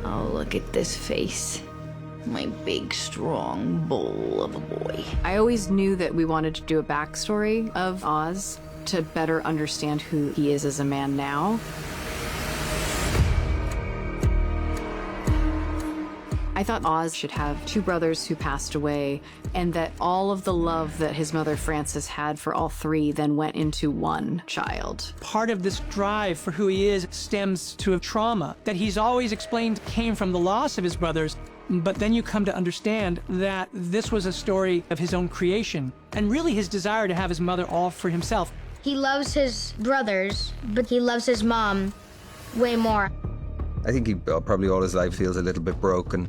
Oh, look at this face. My big, strong bull of a boy. I always knew that we wanted to do a backstory of Oz to better understand who he is as a man now. I thought Oz should have two brothers who passed away, and that all of the love that his mother Frances had for all three then went into one child. Part of this drive for who he is stems to a trauma that he's always explained came from the loss of his brothers. But then you come to understand that this was a story of his own creation, and really his desire to have his mother all for himself. He loves his brothers, but he loves his mom way more. I think he probably all his life feels a little bit broken,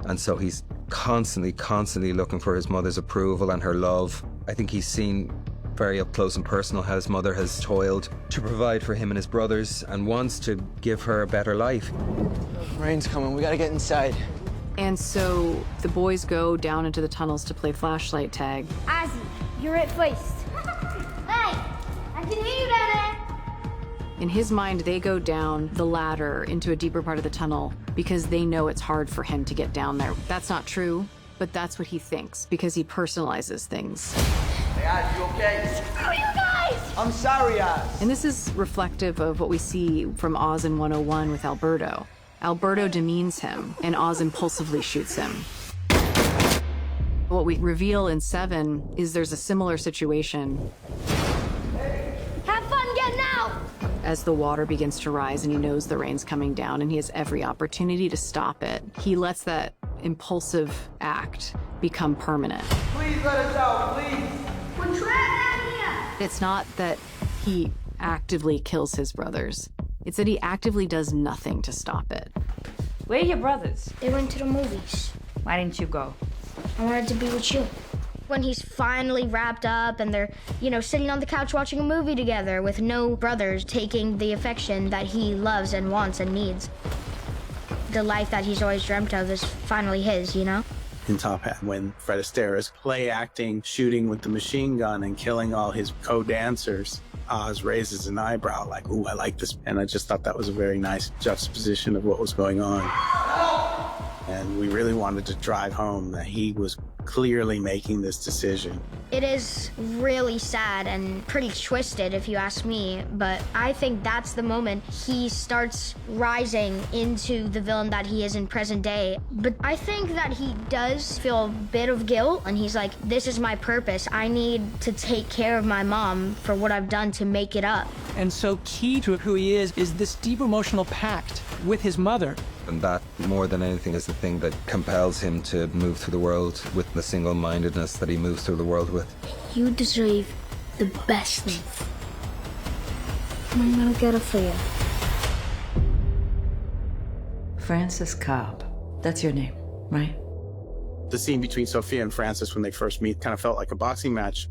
and so he's constantly looking for his mother's approval and her love. I think he's seen very up close and personal how his mother has toiled to provide for him and his brothers and wants to give her a better life. Rain's coming, we gotta get inside. And so the boys go down into the tunnels to play flashlight tag. Ozzy, you're it first. Hey, I can hear you down there. In his mind, they go down the ladder into a deeper part of the tunnel because they know it's hard for him to get down there. That's not true, but that's what he thinks because he personalizes things. Hey, Oz, you okay? Screw you guys! I'm sorry, Oz. And this is reflective of what we see from Oz in 101 with Alberto. Alberto demeans him, and Oz impulsively shoots him. What we reveal in 7 is there's a similar situation. Have fun getting out! As the water begins to rise and he knows the rain's coming down and he has every opportunity to stop it, he lets that impulsive act become permanent. Please let us out, please. We're trapped down here! It's not that he actively kills his brothers. It's that he actively does nothing to stop it. Where are your brothers? They went to the movies. Why didn't you go? I wanted to be with you. When he's finally wrapped up and they're, sitting on the couch watching a movie together with no brothers taking the affection that he loves and wants and needs. The life that he's always dreamt of is finally his, In Top Hat, when Fred Astaire is play acting, shooting with the machine gun and killing all his co-dancers, Oz raises an eyebrow like, ooh, I like this. And I just thought that was a very nice juxtaposition of what was going on. And we really wanted to drive home that he was clearly making this decision. It is really sad and pretty twisted, if you ask me, but I think that's the moment he starts rising into the villain that he is in present day. But I think that he does feel a bit of guilt, and he's like, this is my purpose. I need to take care of my mom for what I've done to make it up. And so key to who he is this deep emotional pact with his mother. And that, more than anything, is the thing that compels him to move through the world with the single-mindedness that he moves through the world with. You deserve the best life. I'm gonna get it for you. Frances Cobb. That's your name, right? The scene between Sophia and Frances when they first meet kind of felt like a boxing match.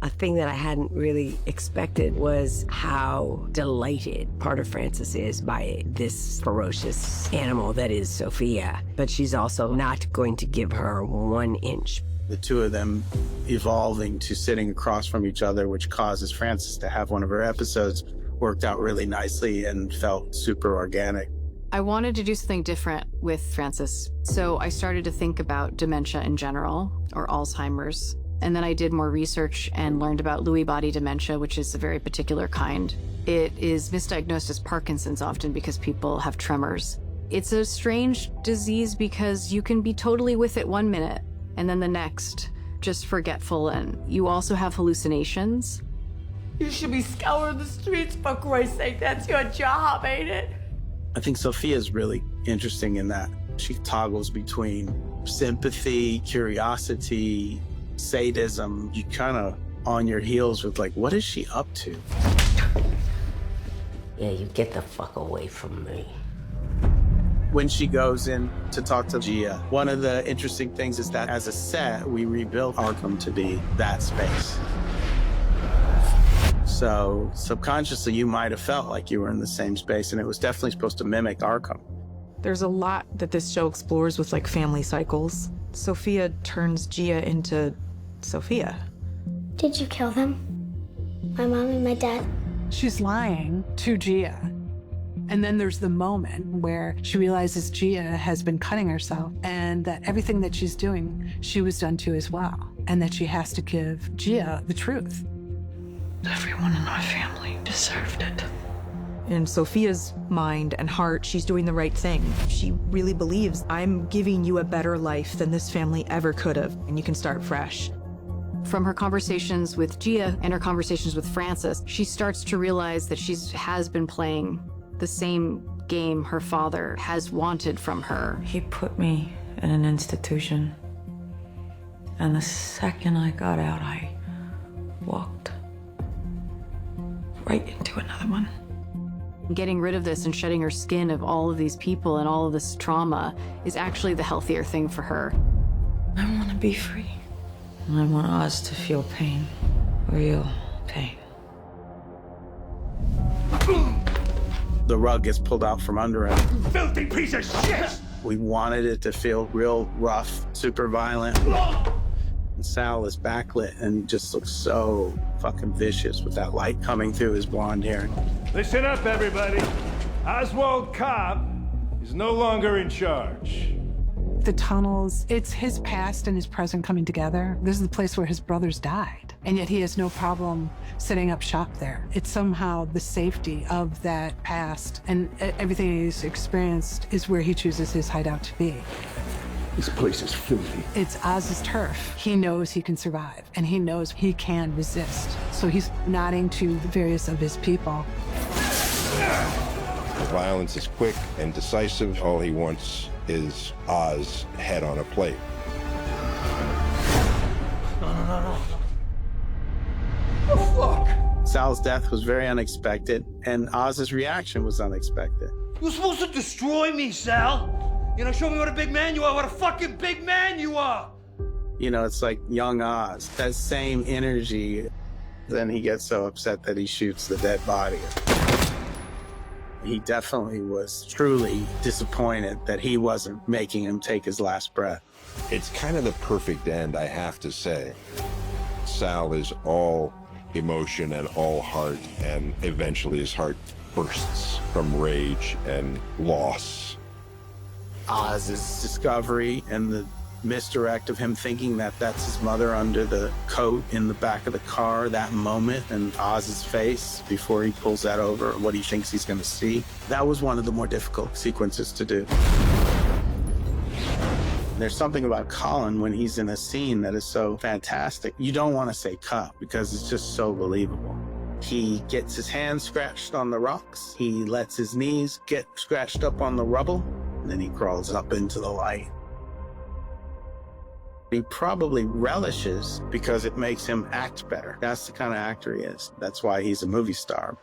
A thing that I hadn't really expected was how delighted part of Frances is by this ferocious animal that is Sophia. But she's also not going to give her 1 inch. The two of them evolving to sitting across from each other, which causes Frances to have one of her episodes, worked out really nicely and felt super organic. I wanted to do something different with Frances, so I started to think about dementia in general, or Alzheimer's. And then I did more research and learned about Lewy body dementia, which is a very particular kind. It is misdiagnosed as Parkinson's often because people have tremors. It's a strange disease because you can be totally with it 1 minute and then the next, just forgetful, and you also have hallucinations. You should be scouring the streets, for Christ's sake. That's your job, ain't it? I think Sophia's really interesting in that she toggles between sympathy, curiosity, sadism. You kind of on your heels with like, what is she up to? Yeah, you get the fuck away from me. When she goes in to talk to Gia, one of the interesting things is that as a set, we rebuilt Arkham to be that space. So subconsciously, you might have felt like you were in the same space, and it was definitely supposed to mimic Arkham. There's a lot that this show explores with like family cycles. Sophia turns Gia into Sophia. Did you kill them? My mom and my dad? She's lying to Gia. And then there's the moment where she realizes Gia has been cutting herself and that everything that she's doing, she was done to as well. And that she has to give Gia the truth. Everyone in our family deserved it. In Sophia's mind and heart, she's doing the right thing. She really believes, I'm giving you a better life than this family ever could have, and you can start fresh. From her conversations with Gia and her conversations with Francis, she starts to realize that she has been playing the same game her father has wanted from her. He put me in an institution, and the second I got out, I walked right into another one. Getting rid of this and shedding her skin of all of these people and all of this trauma is actually the healthier thing for her. I want to be free. I want Oz to feel pain. Real pain. The rug gets pulled out from under him. Filthy piece of shit! We wanted it to feel real rough, super violent. And Sal is backlit and just looks so fucking vicious with that light coming through his blonde hair. Listen up, everybody. Oswald Cobb is no longer in charge. The tunnels, it's his past and his present coming together. This is the place where his brothers died. And yet he has no problem setting up shop there. It's somehow the safety of that past and everything he's experienced is where he chooses his hideout to be. This place is filthy. It's Oz's turf. He knows he can survive, and he knows he can resist. So he's nodding to the various of his people. The violence is quick and decisive. All he wants is Oz head on a plate. No. Oh, fuck! Sal's death was very unexpected, and Oz's reaction was unexpected. You're supposed to destroy me, Sal! You know, show me what a big man you are, what a fucking big man you are! You know, it's like young Oz, that same energy. Then he gets so upset that he shoots the dead body. He definitely was truly disappointed that he wasn't making him take his last breath. It's kind of the perfect end, I have to say. Sal is all emotion and all heart, and eventually his heart bursts from rage and loss. Oz's discovery and the misdirect of him thinking that that's his mother under the coat in the back of the car, that moment, and Oz's face before he pulls that over, what he thinks he's going to see. That was one of the more difficult sequences to do. There's something about Colin when he's in a scene that is so fantastic. You don't want to say cut because it's just so believable. He gets his hands scratched on the rocks. He lets his knees get scratched up on the rubble. And then he crawls up into the light. He probably relishes because it makes him act better. That's the kind of actor he is. That's why he's a movie star.